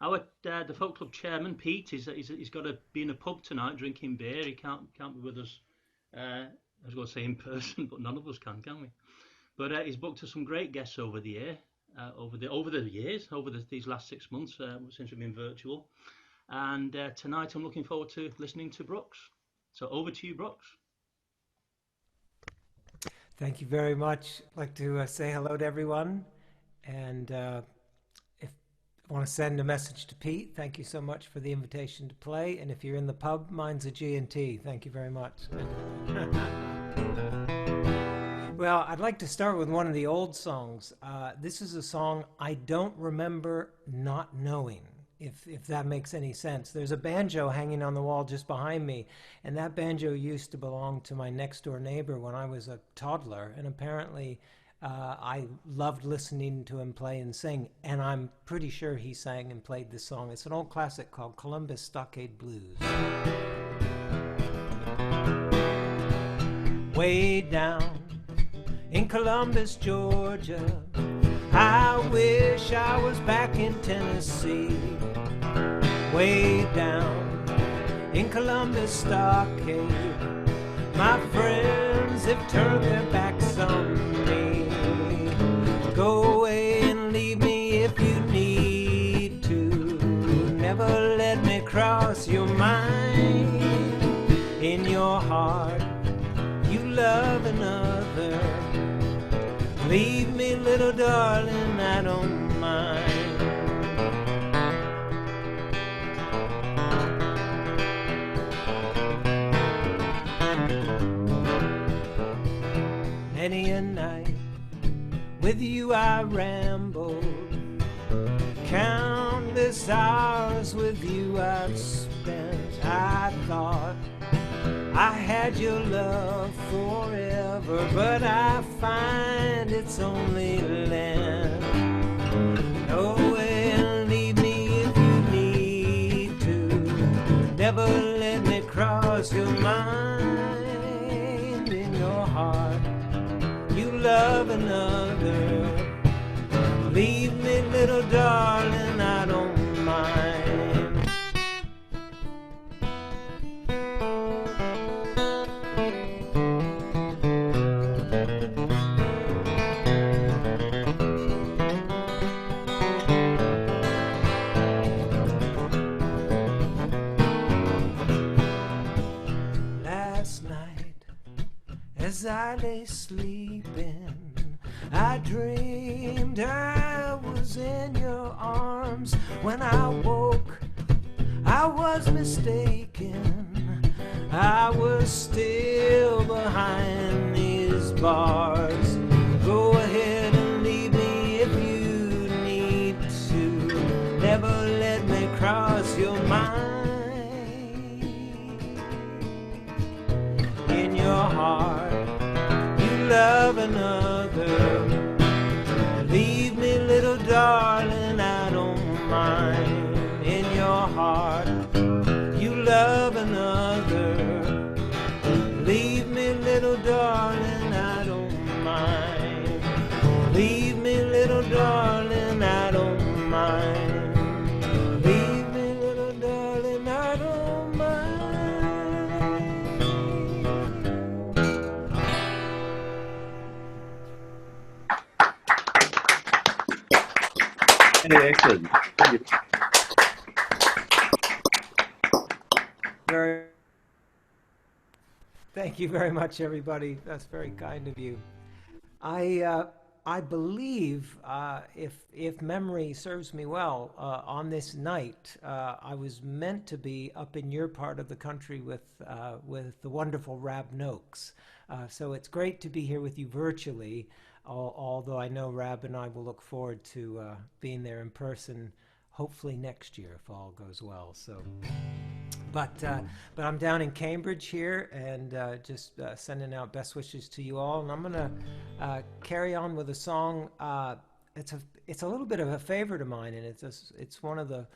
Our the folk club chairman Pete he's got to be in a pub tonight drinking beer. He can't be with us. I was going to say in person, but none of us can we? But he's booked us some great guests over the year, over the years, these last 6 months since we've been virtual. And tonight I'm looking forward to listening to Brooks. So over to you, Brooks. Thank you very much. I'd like to say hello to everyone. And if I want to send a message to Pete, thank you so much for the invitation to play. And if you're in the pub, mine's a G&T. Thank you very much. Well, I'd like to start with one of the old songs. This is a song I don't remember not knowing, if that makes any sense. There's a banjo hanging on the wall just behind me, and that banjo used to belong to my next door neighbor when I was a toddler, and apparently I loved listening to him play and sing, and I'm pretty sure he sang and played this song. It's an old classic called Columbus Stockade Blues. Way down in Columbus, Georgia, I wish I was back in Tennessee. Way down in Columbus Stockade, my friends have turned their backs on me. Go away and leave me if you need to. Never let me cross your mind. In your heart, you love another. Leave me, little darling, I don't mind. Many a night with you I rambled, countless hours with you I've spent. I thought I had your love forever, but I find it's only land. Go away and leave me if you need to. Never let me cross your mind. In your heart, you love another. Leave me, little darling, I don't mind. As I lay sleeping, I dreamed I was in your arms. When I woke, I was mistaken. I was still behind these bars. Go ahead and leave me if you need to. Never let me cross your mind. In your heart, love another. Leave me, little darling, I don't mind. In your heart, you love another. Leave me, little darling, I don't mind. Leave me, little darling, I don't mind. Leave me, little darling, I don't mind. Hey, excellent. Thank you. Thank you very much, everybody. That's very kind of you. I believe, if memory serves me well, on this night I was meant to be up in your part of the country with the wonderful Rab Noakes. So it's great to be here with you virtually. Although I know Rab and I will look forward to being there in person, hopefully next year if all goes well. So, but I'm down in Cambridge here, and just sending out best wishes to you all. And I'm gonna carry on with a song. It's a little bit of a favorite of mine, and it's one of the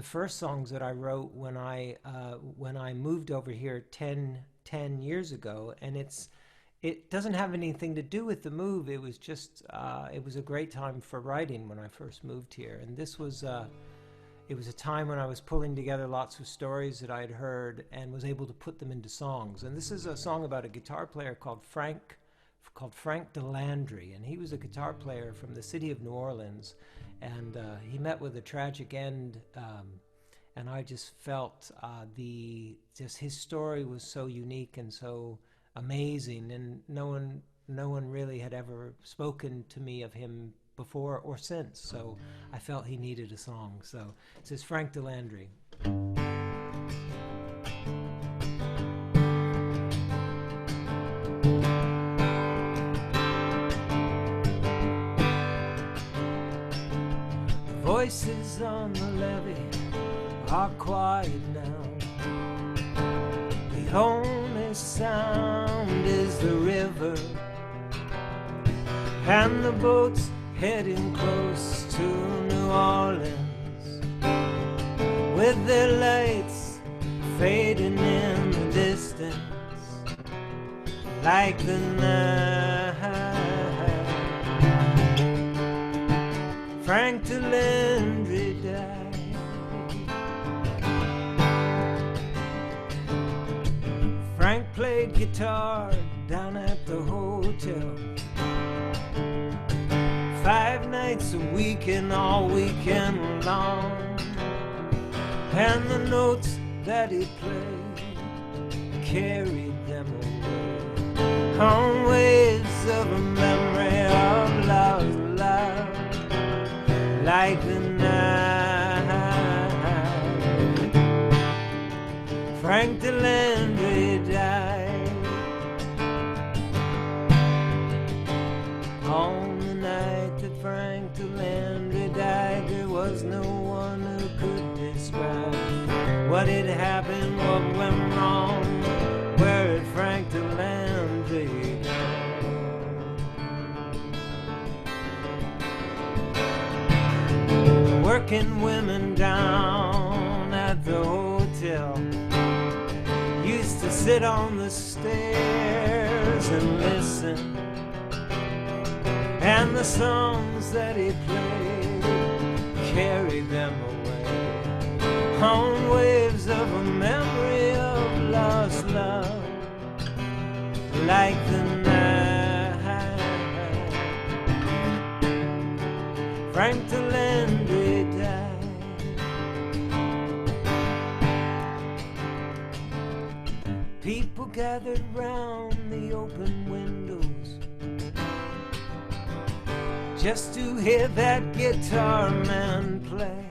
first songs that I wrote when I moved over here 10 years ago, and it doesn't have anything to do with the move. It was just, it was a great time for writing when I first moved here. And this was, it was a time when I was pulling together lots of stories that I had heard and was able to put them into songs. And this is a song about a guitar player called Frank Delandry, and he was a guitar player from the city of New Orleans, and he met with a tragic end. And I just felt his story was so unique and so amazing, and no one really had ever spoken to me of him before or since. So I felt he needed a song. So this is Frank Delandry. The voices on the levee are quiet now. The only sound is the river and the boats heading close to New Orleans, with their lights fading in the distance like the night. Frank Delandry died. Frank played guitar down at the hotel 5 nights a week and all weekend long, and the notes that he played carried them away on waves of a memory of lost love, like the night. Frank Delandry died on the night that Frank Delandry died. There was no one who could describe what had happened, what went wrong, where had Frank Delandry died. Working women down at the hotel used to sit on the stairs and listen, and the songs that he played carried them away on waves of a memory of lost love, like the night. Frank Delandry died. People gathered round the open windows just to hear that guitar man play.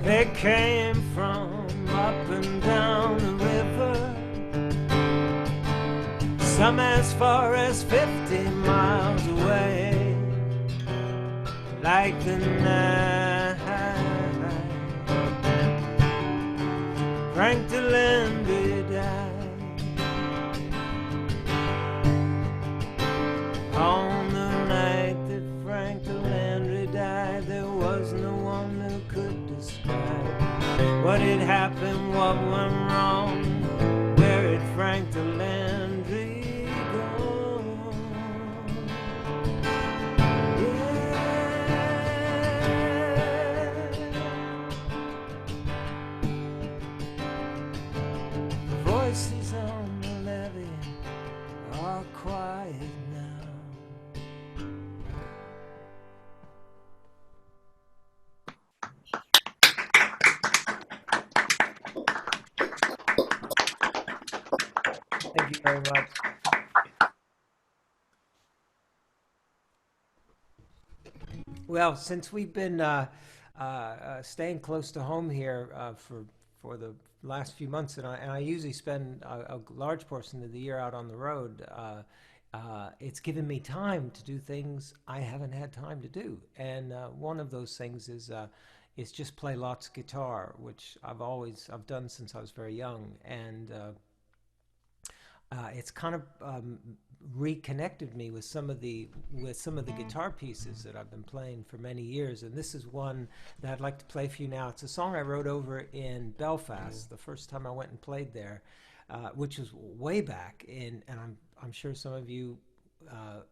They came from up and down the river, some as far as 50 miles away, like the night. Frank Delandry died on the night that Frank Delandry died. There was no one who could describe what had happened, what went wrong, where had Frank Delandry gone. The voices on the levee are quiet now. Thank you very much. Well, since we've been staying close to home here for the last few months, and I usually spend a large portion of the year out on the road, it's given me time to do things I haven't had time to do. And one of those things is just play lots of guitar, which I've done since I was very young, and it's kind of reconnected me with some of the guitar pieces that I've been playing for many years, and this is one that I'd like to play for you now. It's a song I wrote over in Belfast the first time I went and played there, which was way back in, and I'm sure some of you,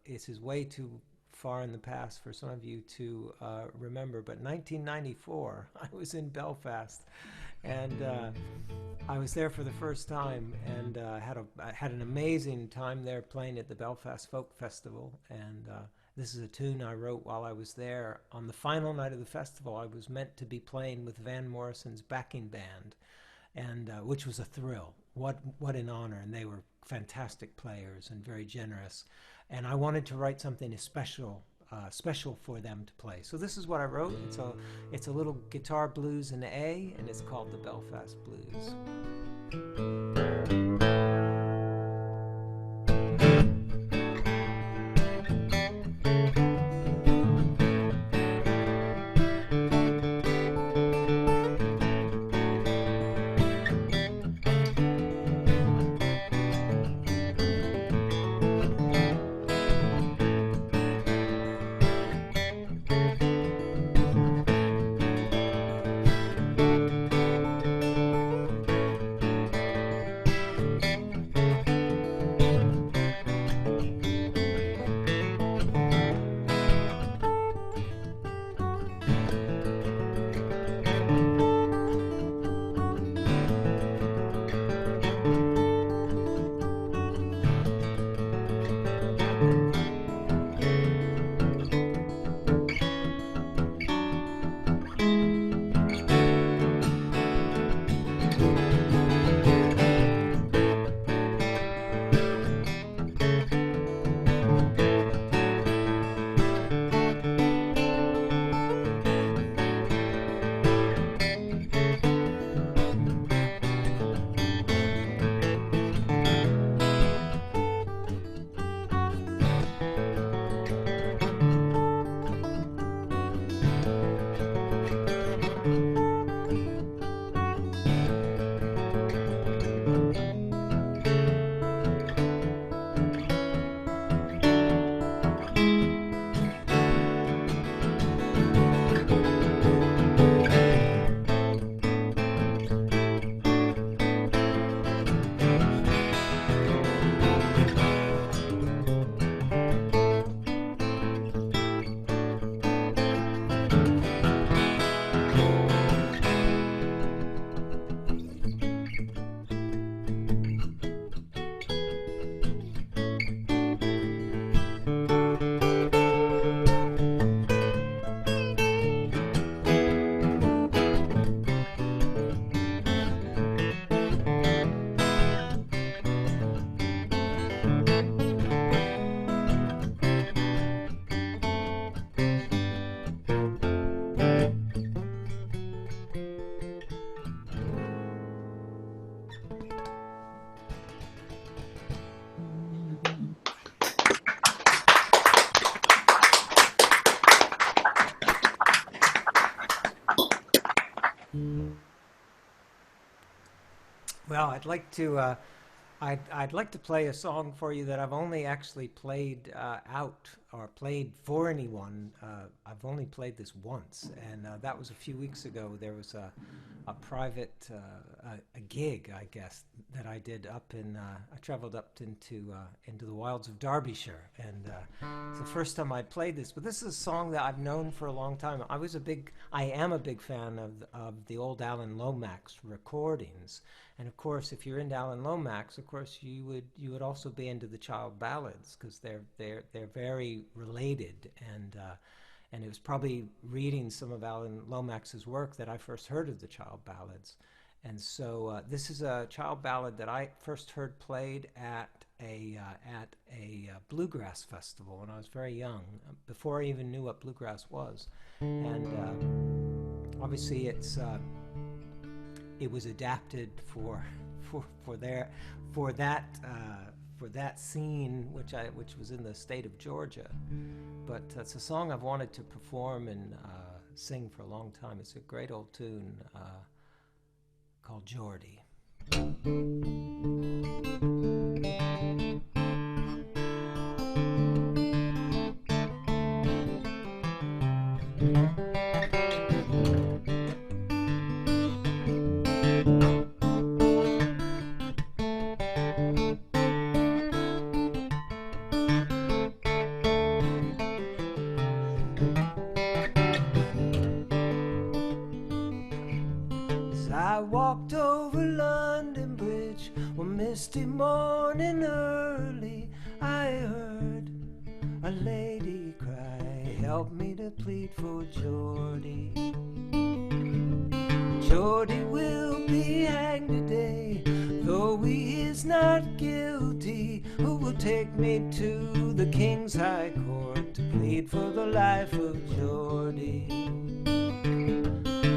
this is way too far in the past for some of you to remember, but 1994, I was in Belfast, and I was there for the first time, and had an amazing time there playing at the Belfast Folk Festival. And this is a tune I wrote while I was there. On the final night of the festival, I was meant to be playing with Van Morrison's backing band, and which was a thrill. What an honor, and they were fantastic players and very generous. And I wanted to write something special for them to play. So this is what I wrote. It's a little guitar blues in A, and it's called the Belfast Blues. Well, I'd like to play a song for you that I've only actually played out or played for anyone. I've only played this once, and that was a few weeks ago. There was a private a gig, I guess, that I did up in. I traveled up into the wilds of Derbyshire, and it's the first time I played this. But this is a song that I've known for a long time. I am a big fan of the old Alan Lomax recordings. And of course, if you're into Alan Lomax, of course you would also be into the child ballads, because they're very related. And it was probably reading some of Alan Lomax's work that I first heard of the child ballads. And so this is a child ballad that I first heard played at a bluegrass festival when I was very young, before I even knew what bluegrass was. And obviously it was adapted for that scene, which was in the state of Georgia. But it's a song I've wanted to perform and sing for a long time. It's a great old tune called Jordy. walked over London Bridge one misty morning early. I heard a lady cry, help me to plead for Jordy. Jordy will be hanged today, though he is not guilty. Who will take me to the King's High Court to plead for the life of Jordy?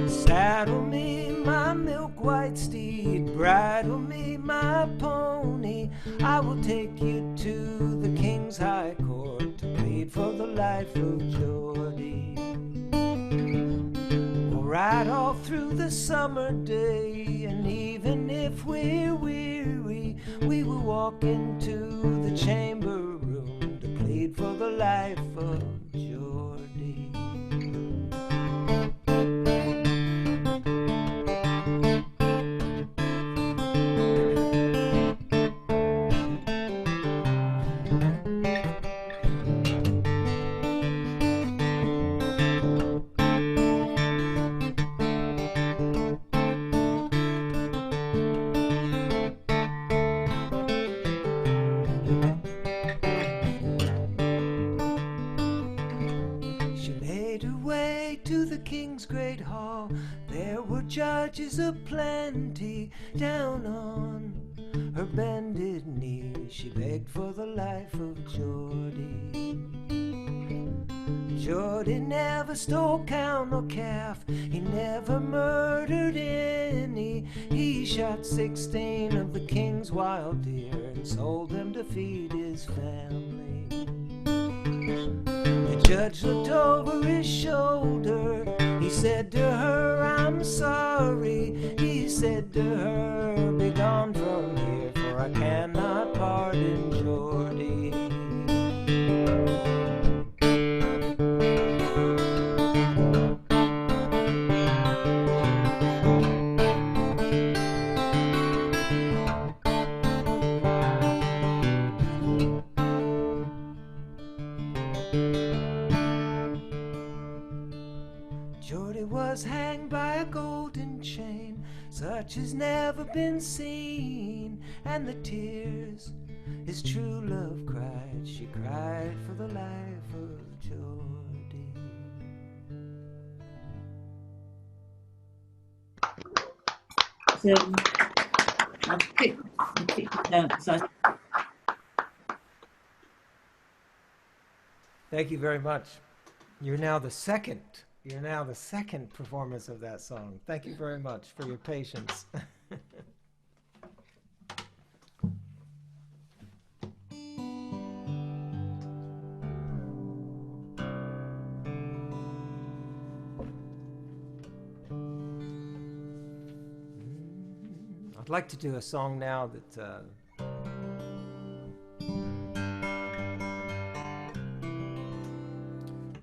Saddle me my milk-white steed, bridle me my pony. I will take you to the King's High Court to plead for the life of Jordy. We'll ride all through the summer day, and even if we're weary, we will walk into the chamber room to plead for the life of Jordy. Great hall, there were judges aplenty. Down on her bended knee, she begged for the life of Jordy. Jordy never stole cow nor calf, he never murdered any. He shot 16 of the king's wild deer and sold them to feed his family. The judge looked over his shoulder. He said to her, I'm sorry. He said to her, be gone from here, for I cannot pardon Jordy. Was hanged by a golden chain, such as never been seen, and the tears his true love cried, she cried for the life of Jordy. So I've picked it out. So Thank you very much. You're now the second performance of that song. Thank you very much for your patience. I'd like to do a song now that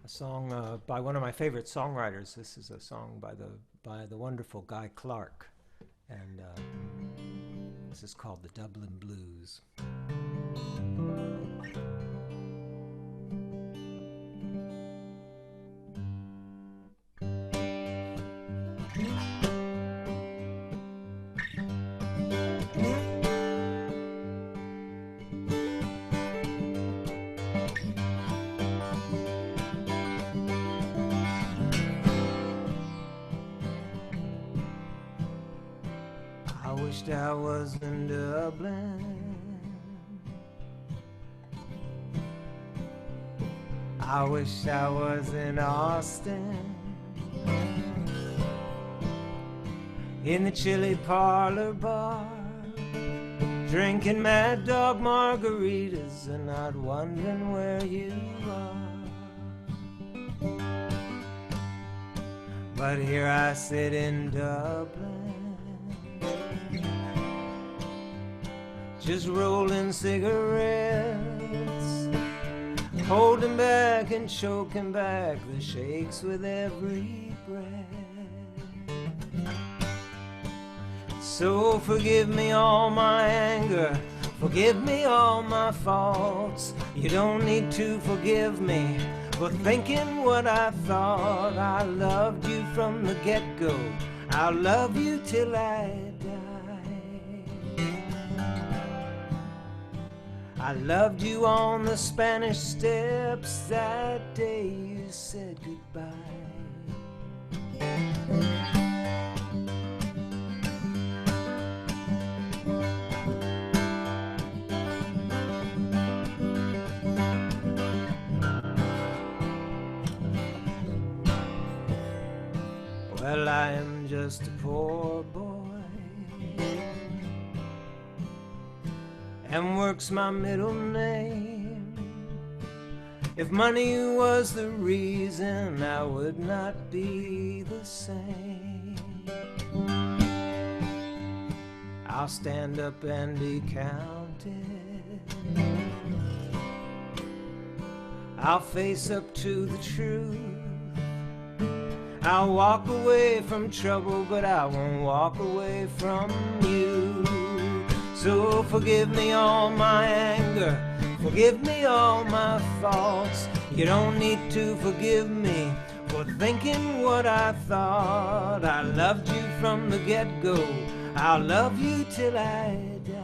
song by one of my favorite songwriters. This is a song by the wonderful Guy Clark, and this is called The Dublin Blues. I was in Dublin. I wish I was in Austin, in the chili parlor bar, drinking Mad Dog margaritas and not wondering where you are. But here I sit in Dublin, just rolling cigarettes, holding back and choking back the shakes with every breath. So forgive me all my anger, forgive me all my faults. You don't need to forgive me for thinking what I thought. I loved you from the get-go, I'll love you till I die. I loved you on the Spanish Steps that day you said goodbye. Well, I am just a poor boy, and work's my middle name. If money was the reason, I would not be the same. I'll stand up and be counted. I'll face up to the truth. I'll walk away from trouble, but I won't walk away from you. So forgive me all my anger, forgive me all my faults. You don't need to forgive me for thinking what I thought. I loved you from the get-go, I'll love you till I die.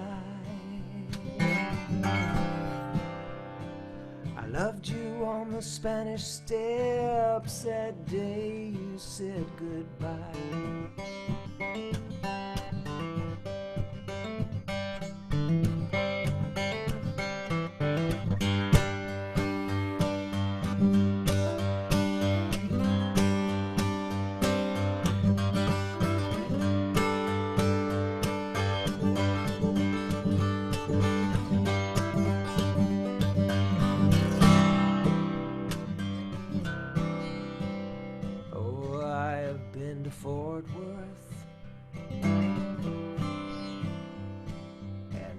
I loved you on the Spanish Steps that day you said goodbye. Fort Worth, and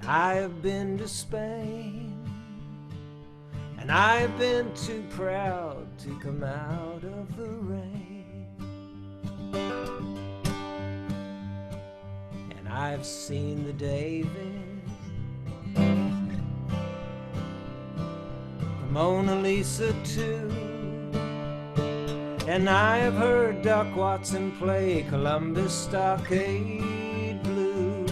I have been to Spain, and I've been too proud to come out of the rain. And I've seen the David, the Mona Lisa too. And I have heard Doc Watson play Columbus Stockade Blues.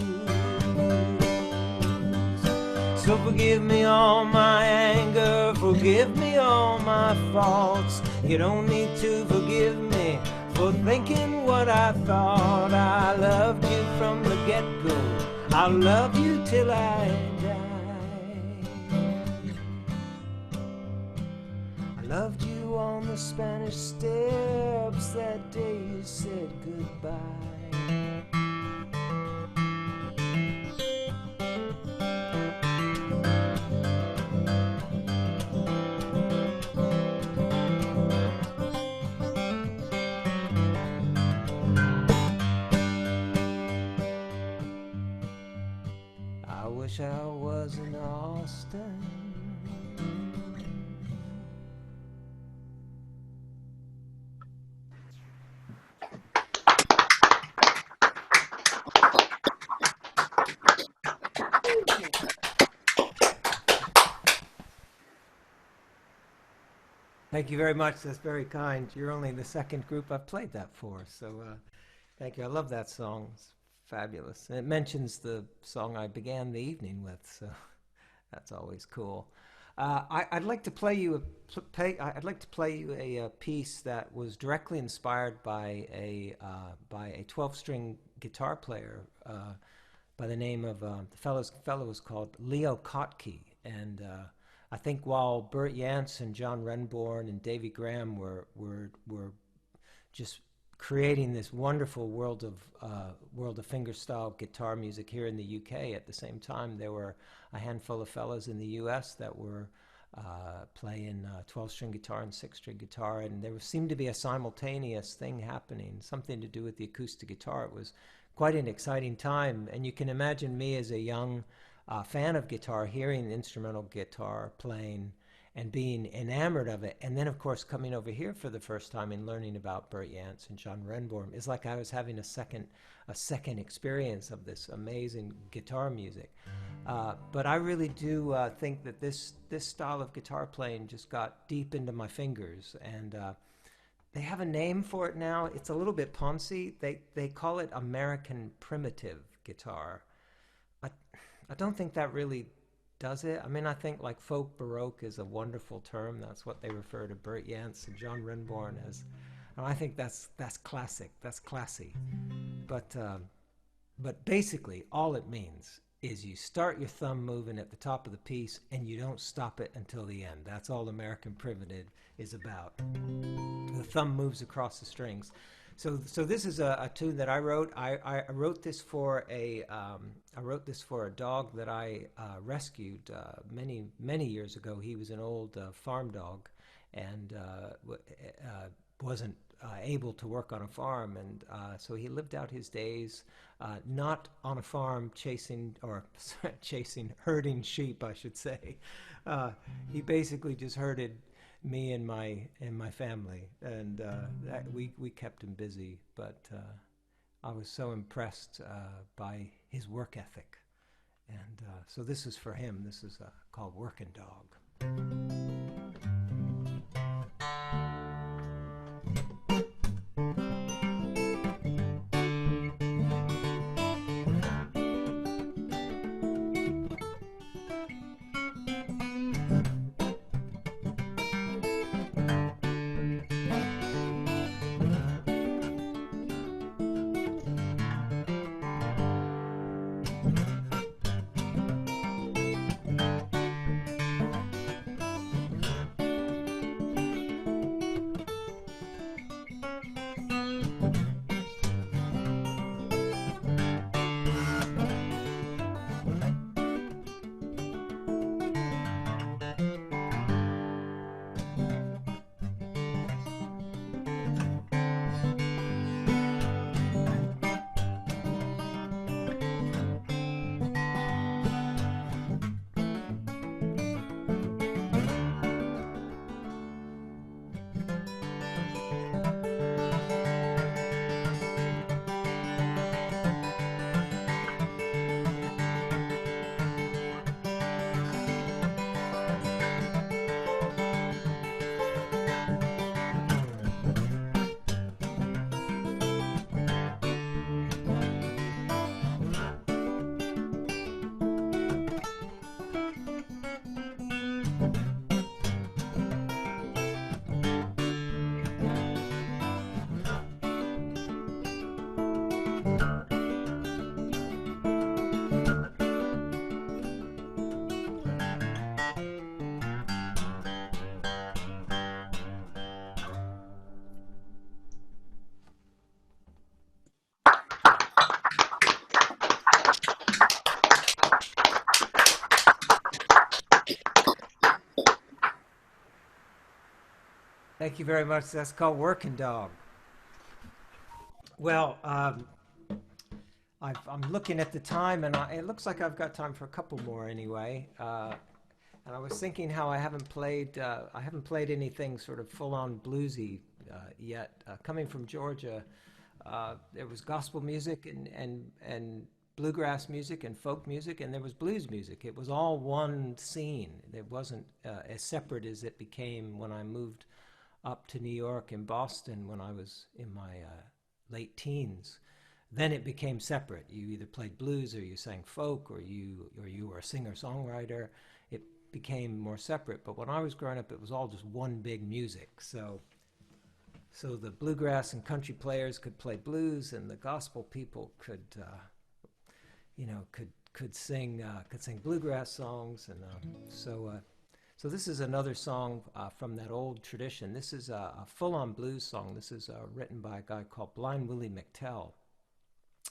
So forgive me all my anger, forgive me all my faults. You don't need to forgive me for thinking what I thought. I loved you from the get-go, I'll love you till I die. I loved you on the Spanish Steps that day you said goodbye. I wish I was in Austin. Thank you very much. That's very kind. You're only the second group I've played that for, so thank you. I love that song. It's fabulous. And it mentions the song I began the evening with, so that's always cool. I'd like to play you a piece that was directly inspired by a 12-string guitar player by the name of the fellow was called Leo Kottke, and I think while Bert Jansch, John Renbourn, and Davy Graham were just creating this wonderful world of fingerstyle guitar music here in the UK, at the same time there were a handful of fellows in the US that were playing 12-string guitar and 6-string guitar, and there seemed to be a simultaneous thing happening, something to do with the acoustic guitar. It was quite an exciting time, and you can imagine me as a young fan of guitar, hearing the instrumental guitar playing and being enamored of it. And then, of course, coming over here for the first time and learning about Bert Jansch and John Renbourn, it's like I was having a second experience of this amazing guitar music. But I really do think that this style of guitar playing just got deep into my fingers, and they have a name for it now. It's a little bit poncy. They call it American primitive guitar. I don't think that really does it. I mean, I think like folk baroque is a wonderful term. That's what they refer to Bert Yance and John Renborn as. And I think that's classic. That's classy. But basically, all it means is you start your thumb moving at the top of the piece and you don't stop it until the end. That's all American primitive is about. The thumb moves across the strings. So this is a tune that I wrote. I wrote this for a dog that I rescued many years ago. He was an old farm dog, and wasn't able to work on a farm, and so he lived out his days not on a farm herding sheep, I should say. He basically just herded me and my family, and we kept him busy. But I was so impressed by his work ethic, and so this is for him. This is called Working Dog. Thank you very much. That's called Working Dog. Well, I'm looking at the time, and it looks like I've got time for a couple more anyway. And I was thinking how I haven't played anything sort of full-on bluesy yet. Coming from Georgia, there was gospel music and bluegrass music and folk music, and there was blues music. It was all one scene. It wasn't as separate as it became when I moved up to New York and Boston when I was in my late teens. Then it became separate. You either played blues or you sang folk, or you were a singer-songwriter. It became more separate. But when I was growing up, it was all just one big music. So the bluegrass and country players could play blues, and the gospel people could sing bluegrass songs, and so this is another song from that old tradition. This is a full-on blues song. This is written by a guy called Blind Willie McTell.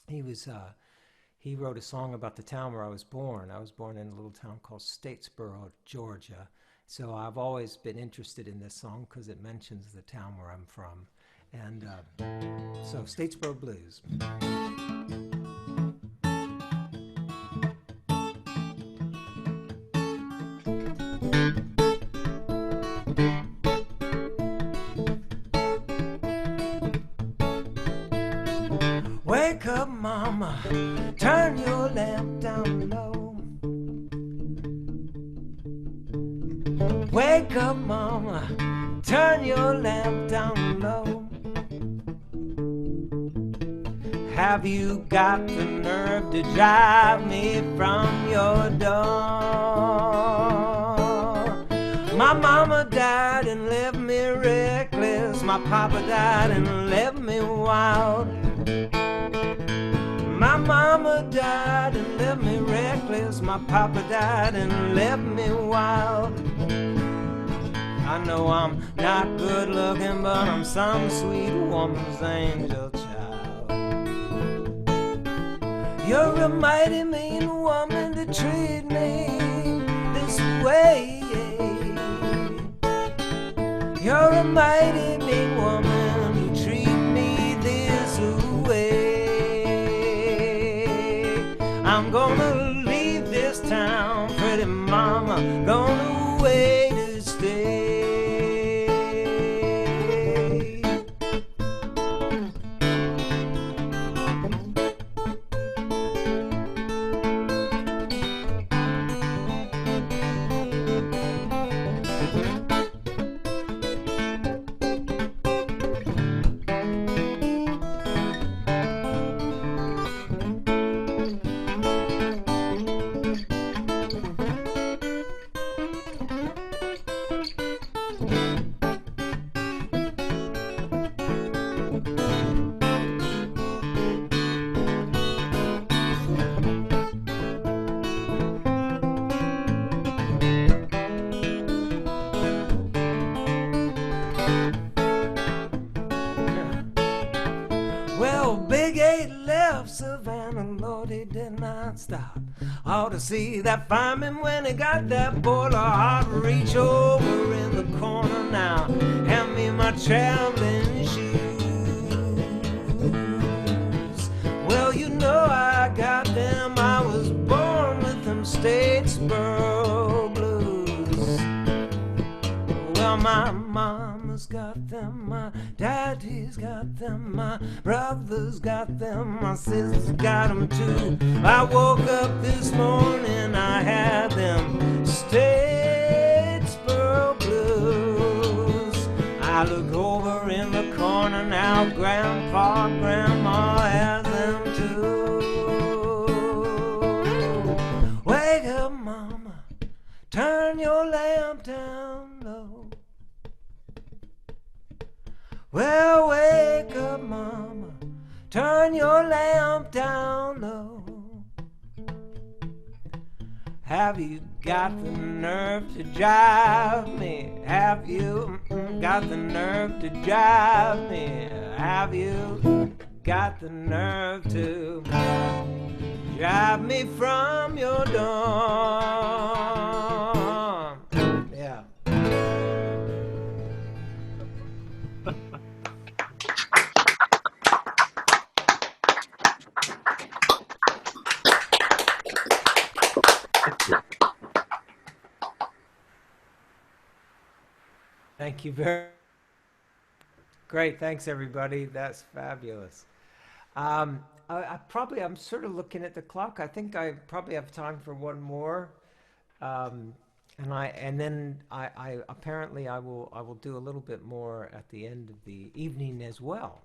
He wrote a song about the town where I was born. I was born in a little town called Statesboro, Georgia. So I've always been interested in this song because it mentions the town where I'm from. And so Statesboro Blues. Wake up, mama, turn your lamp down low. Wake up, mama, turn your lamp down low. Have you got the nerve to drive me from your door? My mama died and left me reckless. My papa died and left me wild. My mama died and left me reckless. My papa died and left me wild. I know I'm not good looking, but I'm some sweet woman's angel child. You're a mighty mean woman to treat me this way. You're a mighty mean woman who treat me this way. I'm gonna leave this town, pretty mama, gonna away to stay. Well, Big 8 left Savannah, Lord, he did not stop. Ought to see that fireman when he got that boiler hot. Reach over in the corner now, hand me my traveling shoes. Well, you know I got them, I was born with them Statesboro blues. Well, my mama's got them, my daddy's got them, my brother's got them, my sister's got them too. I woke up this morning, I had them Statesboro blues. I look over in the corner now, Grandpa, Grandma has them too. Wake up, mama, turn your lamp down low. Well, wake up, mama, turn your lamp down low. Have you got the nerve to drive me? Have you got the nerve to drive me? Have you got the nerve to drive me from your door? Yeah. Thank you very much. Great, thanks everybody. That's fabulous. I'm sort of looking at the clock. I think I probably have time for one more, and then I apparently I will do a little bit more at the end of the evening as well.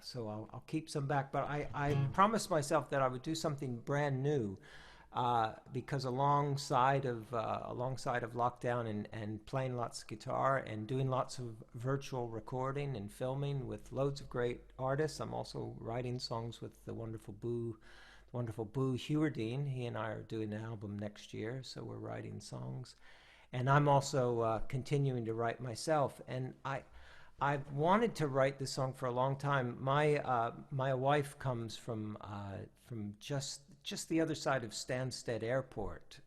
So I'll keep some back, but I promised myself that I would do something brand new. Because alongside of lockdown and playing lots of guitar and doing lots of virtual recording and filming with loads of great artists, I'm also writing songs with the wonderful Boo Hewerdine. He and I are doing an album next year, so we're writing songs. And I'm also continuing to write myself. And I've wanted to write this song for a long time. My wife comes from just the other side of Stansted Airport.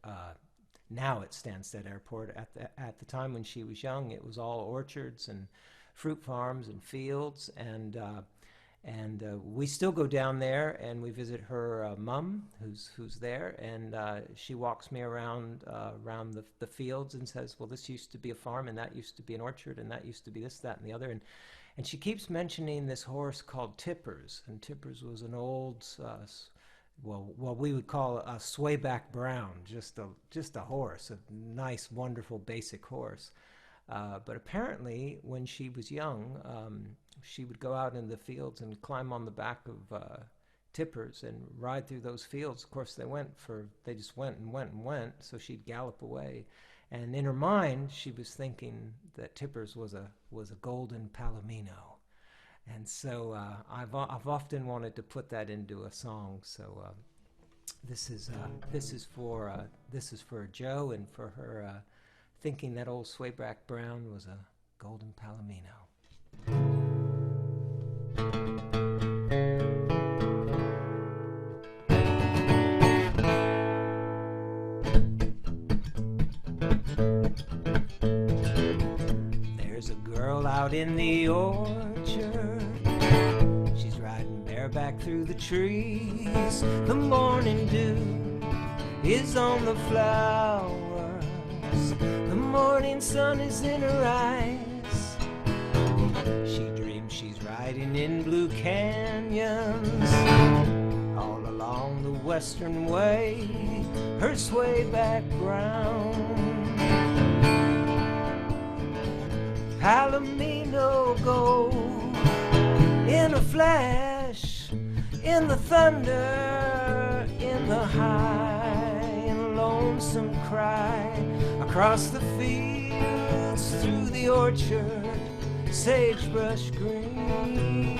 Now it's Stansted Airport. At the time when she was young, it was all orchards and fruit farms and fields. And we still go down there and we visit her mom, who's there, and she walks me around the fields and says, "Well, this used to be a farm, and that used to be an orchard, and that used to be this, that, and the other." And she keeps mentioning this horse called Tippers, and Tippers was an old. What we would call a swayback brown, just a horse, a nice, wonderful, basic horse. But apparently, when she was young, she would go out in the fields and climb on the back of tippers and ride through those fields. Of course, they just went and went and went, so she'd gallop away. And in her mind, she was thinking that tippers was a golden palomino. And so I've often wanted to put that into a song. So this is for Jo, and for her thinking that old swayback brown was a golden palomino. There's a girl out in the orchard. She's riding bareback through the trees. The morning dew is on the flowers. The morning sun is in her eyes. She dreams she's riding in blue canyons all along the western way, her swayback brown. Palomino gold in a flash, in the thunder, in the high and lonesome cry, across the fields, through the orchard, sagebrush green,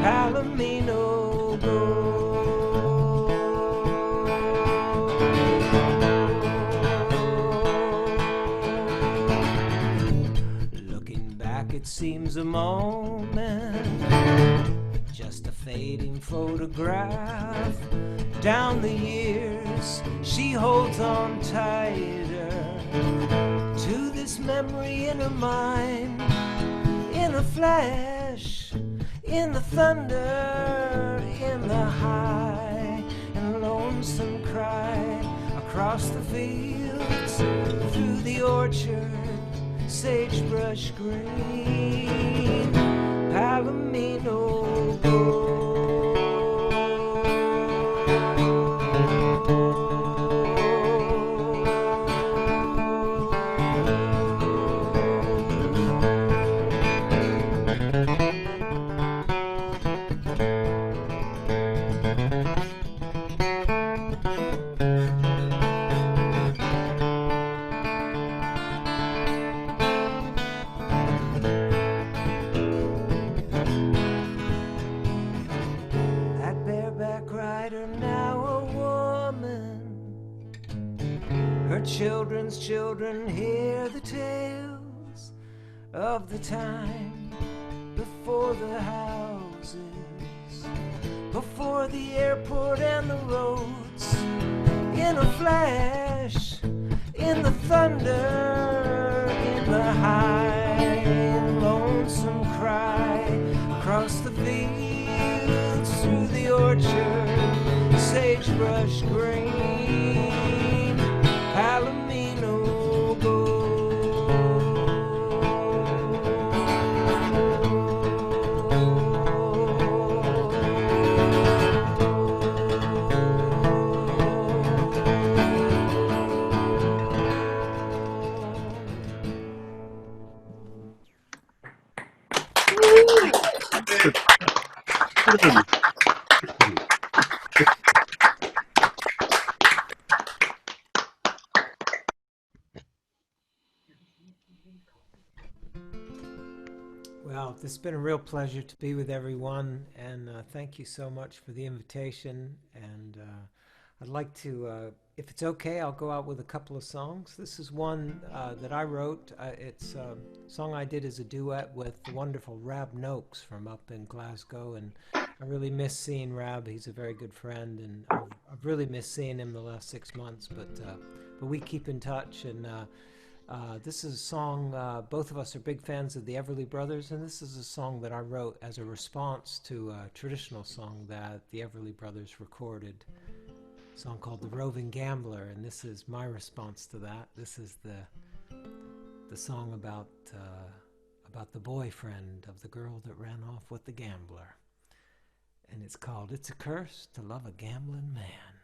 Palomino gold. Looking back, it seems a moment, just a fading photograph. Down the years, she holds on tighter to this memory in her mind. In a flash, in the thunder, in the high and lonesome cry, across the fields, through the orchard, sagebrush green, Palomino gold. Children's children hear the tales of the time before the houses, before the airport and the roads. In a flash, in the thunder, in the high and lonesome cry, across the fields, through the orchard, sagebrush green, Palomino gold. Well, it's been a real pleasure to be with everyone, and thank you so much for the invitation. And I'd like to, if it's okay, I'll go out with a couple of songs. This is one that I wrote. It's a song I did as a duet with the wonderful Rab Noakes from up in Glasgow, and I really miss seeing Rab. He's a very good friend, and I've really missed seeing him the last 6 months, but we keep in touch. And this is a song, both of us are big fans of the Everly Brothers, and this is a song that I wrote as a response to a traditional song that the Everly Brothers recorded, a song called The Roving Gambler, and this is my response to that. This is the song about the boyfriend of the girl that ran off with the gambler, and it's called It's a Curse to Love a Gambling Man.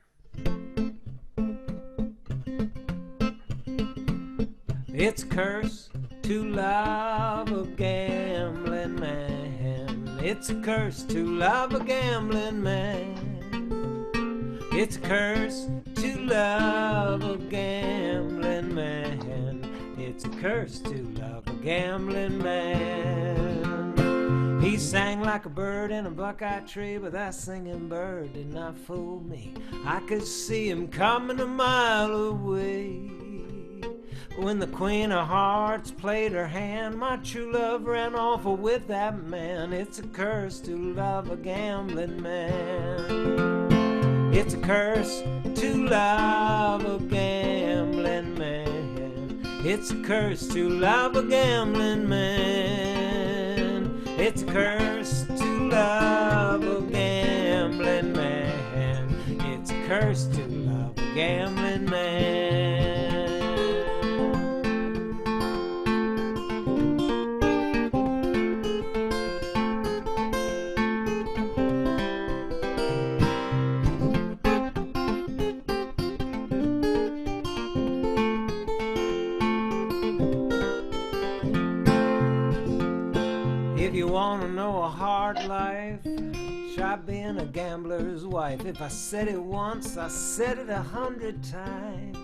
It's a curse to love a gambling man. It's a curse to love a gambling man. It's a curse to love a gambling man. It's a curse to love a gambling man. He sang like a bird in a buckeye tree, but that singing bird did not fool me. I could see him coming a mile away. When the Queen of Hearts played her hand, my true love ran off with that man. It's a curse to love a gambling man. It's a curse to love a gambling man. It's a curse to love a gambling man. It's a curse to love a gambling man. It's a curse to love a gambling man. If you want to know a hard life, try being a gambler's wife. If I said it once, I said it 100 times.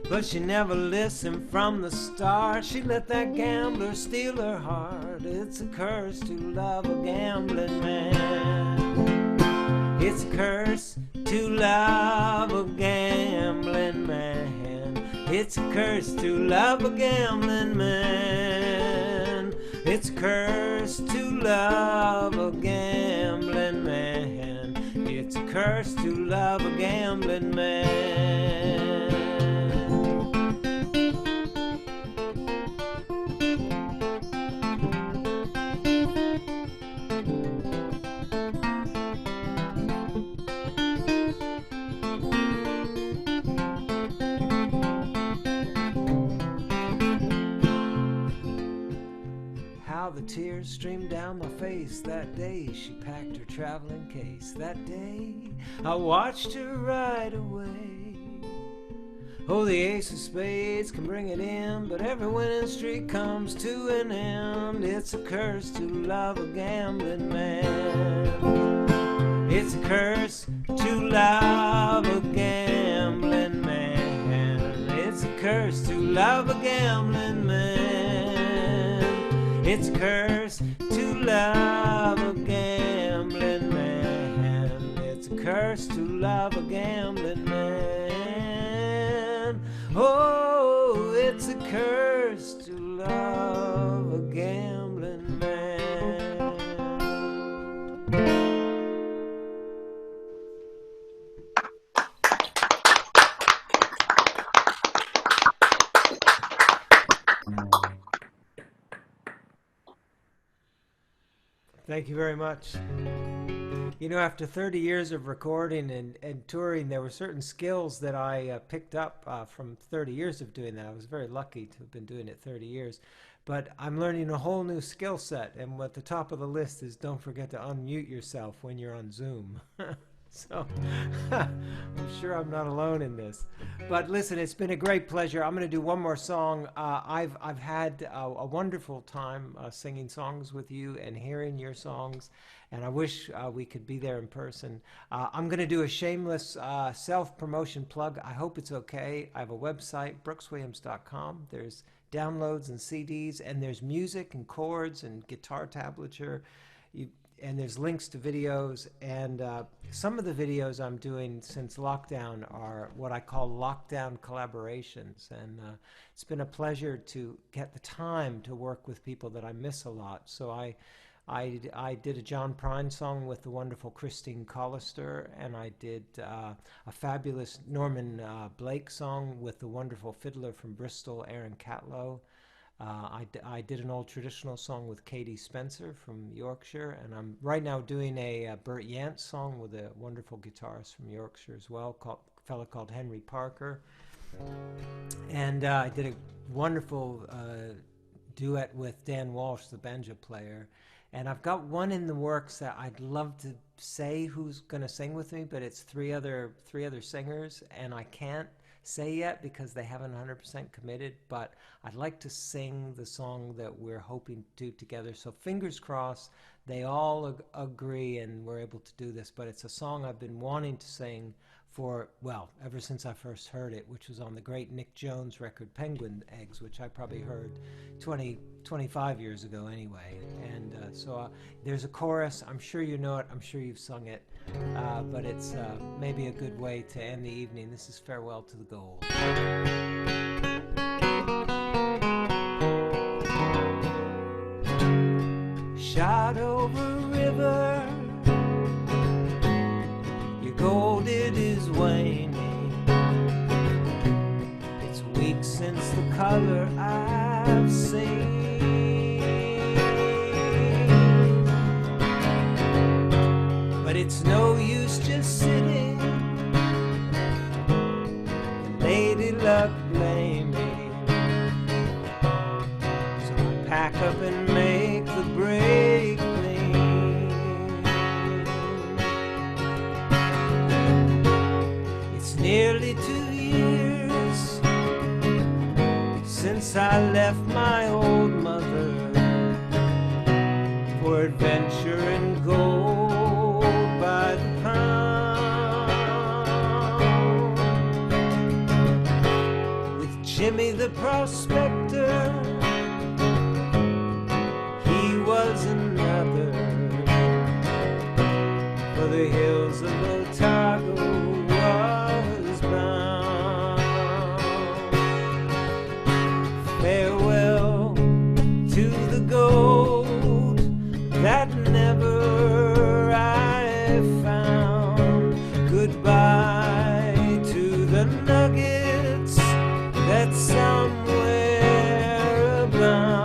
But she never listened from the start. She let that gambler steal her heart. It's a curse to love a gambling man. It's a curse to love a gambling man. It's a curse to love a gambling man. It's a curse to love a gambling man. It's a curse to love a gambling man. How the tears streamed down my face that day she packed her traveling case. That day I watched her ride away. Oh, the ace of spades can bring it in, but every winning streak comes to an end. It's a curse to love a gambling man. It's a curse to love a gambling man. It's a curse to love a gambling man. It's a curse to love a gambling man. It's a curse to love a gambling man. Oh, it's a curse to love a gambling man. Thank you very much. You know, after 30 years of recording and touring, there were certain skills that I picked up from 30 years of doing that. I was very lucky to have been doing it 30 years. But I'm learning a whole new skill set. And at the top of the list is don't forget to unmute yourself when you're on Zoom. So I'm sure I'm not alone in this. But listen, it's been a great pleasure. I'm going to do one more song. I've had a wonderful time singing songs with you and hearing your songs, and I wish we could be there in person. I'm going to do a shameless self-promotion plug. I hope it's okay. I have a website, brookswilliams.com. There's downloads and CDs, and there's music and chords and guitar tablature. And there's links to videos, and some of the videos I'm doing since lockdown are what I call lockdown collaborations, and it's been a pleasure to get the time to work with people that I miss a lot. So I did a John Prine song with the wonderful Christine Collister, and I did a fabulous Norman Blake song with the wonderful fiddler from Bristol, Aaron Catlow. I did an old traditional song with Katie Spencer from Yorkshire, and I'm right now doing a Bert Yance song with a wonderful guitarist from Yorkshire as well, a fellow called Henry Parker. And I did a wonderful duet with Dan Walsh, the banjo player. And I've got one in the works that I'd love to say who's going to sing with me, but it's three other singers, and I can't say yet because they haven't 100% committed, but I'd like to sing the song that we're hoping to do together. So fingers crossed they all agree and we're able to do this. But it's a song I've been wanting to sing for, well, ever since I first heard it, which was on the great Nick Jones record, Penguin Eggs, which I probably heard 25 years ago anyway. And so there's a chorus. I'm sure you know it. I'm sure you've sung it. But it's maybe a good way to end the evening. This is Farewell to the Gold. Shot over river, your gold it is waning. It's weeks since the color I've seen, but it's no use just sitting, lady luck blaming. So I pack up and make the break clean. It's nearly 2 years since I left my old mother for adventure and gold by the pound. With Jimmy the prospector, was another for the hills of Otago was bound. Farewell to the gold that never I found. Goodbye to the nuggets that somewhere abound.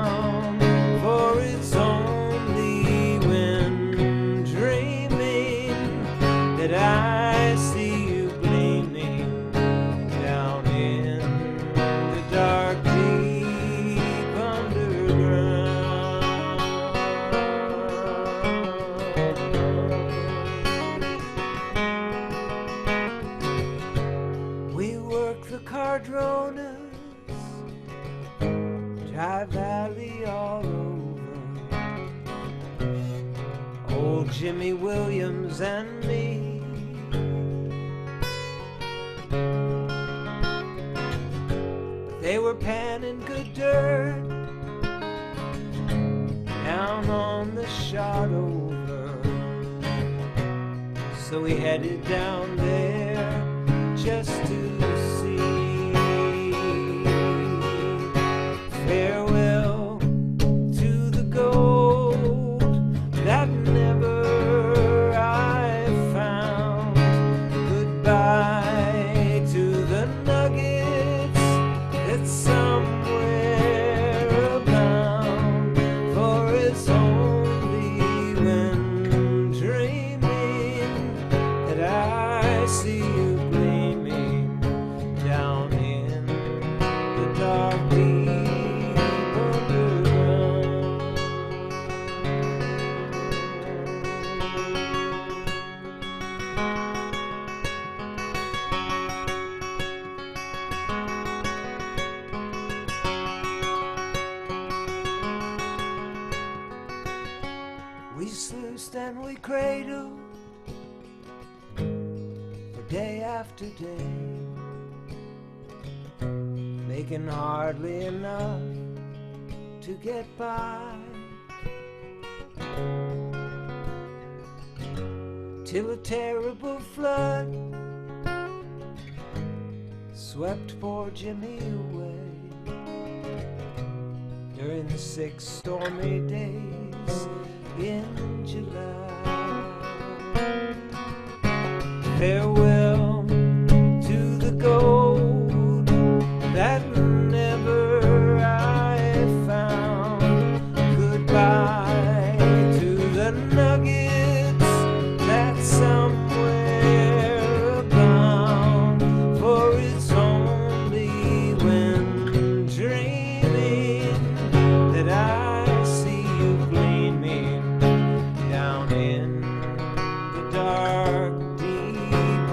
I see you gleaming down in the dark, deep underground. We work the Cardronas, Dry Valley all over. Old Jimmy Williams and me. They were panning good dirt down on the shot over. So we headed down there just to see. Farewell to the gold that never I found. Goodbye to the nuggets that's somewhere abound. For it's only when dreaming that I see you gleaming down in the dark, deep underground. We sluiced and we cradled for day after day, making hardly enough to get by, till a terrible flood swept poor Jimmy away during the 6 stormy days in July. Farewell to the gold that never I found. Goodbye to the nuggets that somewhere abound. For it's only when dreaming that I see you gleaming down in the dark, deep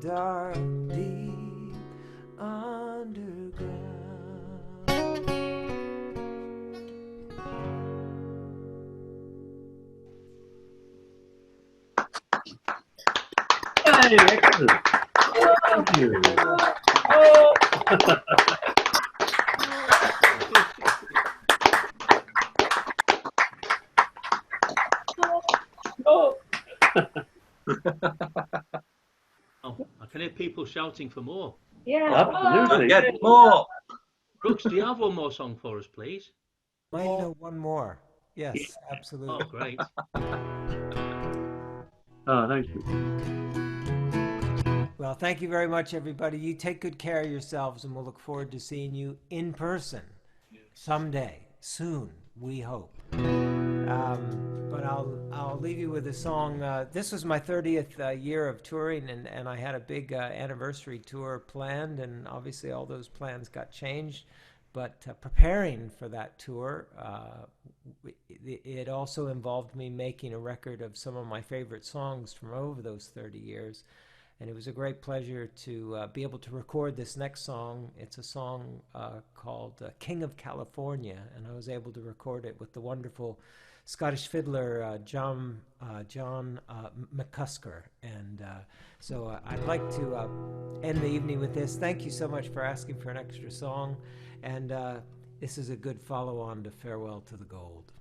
dark, deep underground. Hey, excellent. Thank you. Oh. Oh. Oh, I can hear people shouting for more. Yeah. Absolutely. Get more. Brooks, do you have one more song for us, please? Might know one more. Yes, absolutely. Oh, great. Oh, thank you. Well, thank you very much, everybody. You take good care of yourselves, and we'll look forward to seeing you in person someday, soon, we hope. But I'll leave you with a song. This was my 30th year of touring, and I had a big anniversary tour planned, and obviously all those plans got changed. But preparing for that tour, it also involved me making a record of some of my favorite songs from over those 30 years. And it was a great pleasure to be able to record this next song. It's a song called King of California, and I was able to record it with the wonderful Scottish fiddler John McCusker. And so I'd like to end the evening with this. Thank you so much for asking for an extra song. And this is a good follow-on to Farewell to the Gold.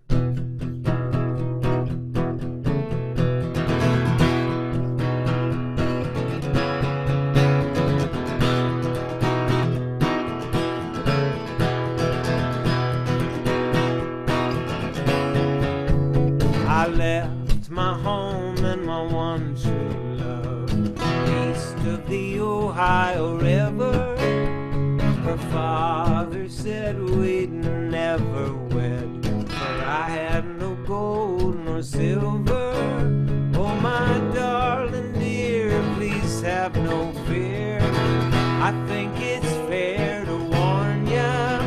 I left my home and my one true love east of the Ohio River. Her father said we'd never wed, for I had no gold nor silver. Oh, my darling dear, please have no fear. I think it's fair to warn ya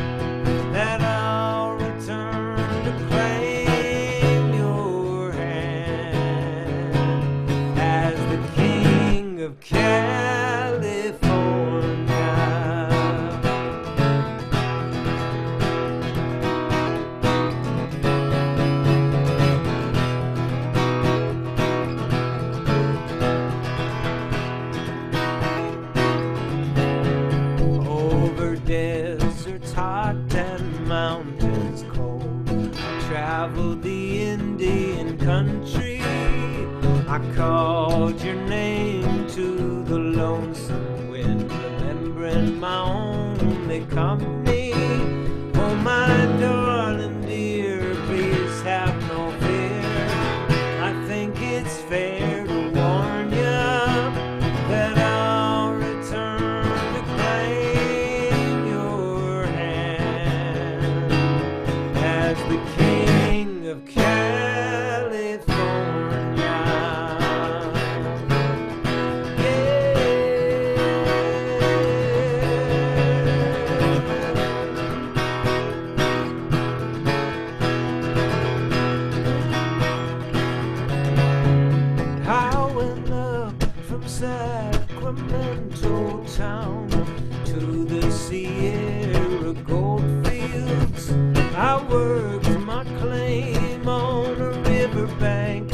that I'll return to claim your hand as the King of California. Deserts hot and mountains cold, I traveled the Indian country. I called your name to the lonesome wind, remembering my only company. Oh, my darling dear, please have no fear. I think it's fair to warn ya that I'll return to claim your hand as the King of California. I went up from Sacramento town to the Sierra goldfields. I worked my claim on a riverbank,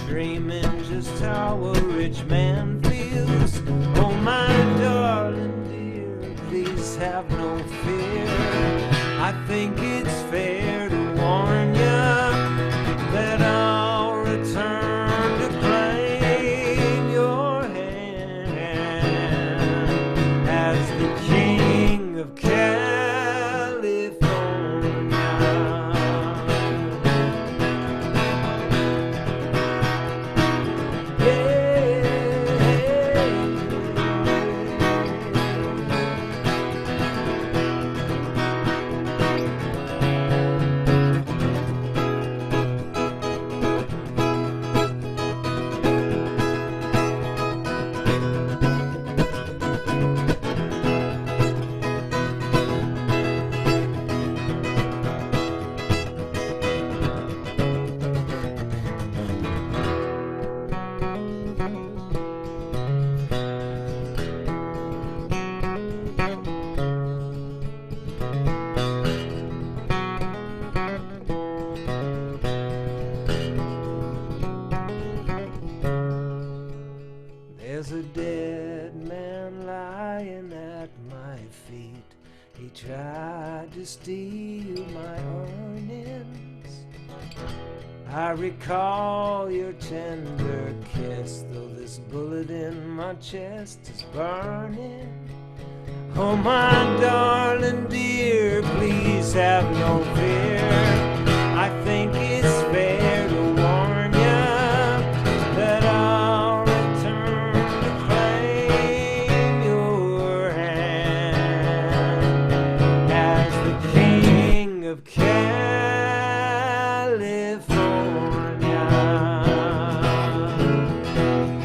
dreaming just how a rich man feels. Oh, my darling dear, please have no fear. I think it's fair to warn ya that I'll return to claim your hand as the King of California. Yeah. I recall your tender kiss, though this bullet in my chest is burning. Oh, my darling dear, please have no fear. I think it's fair to warn ya that I'll return to claim your hand as the king of California.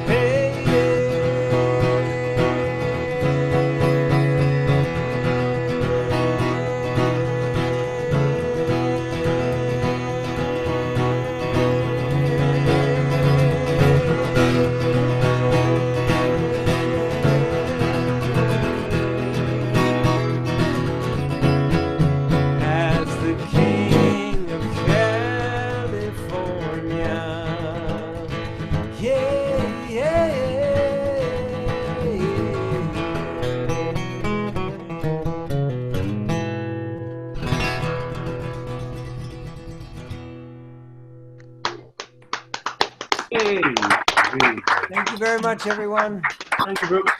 Hey, as the king of California. Yeah, yeah, Hey. Thank you very much, everyone. Thank you, Brooks.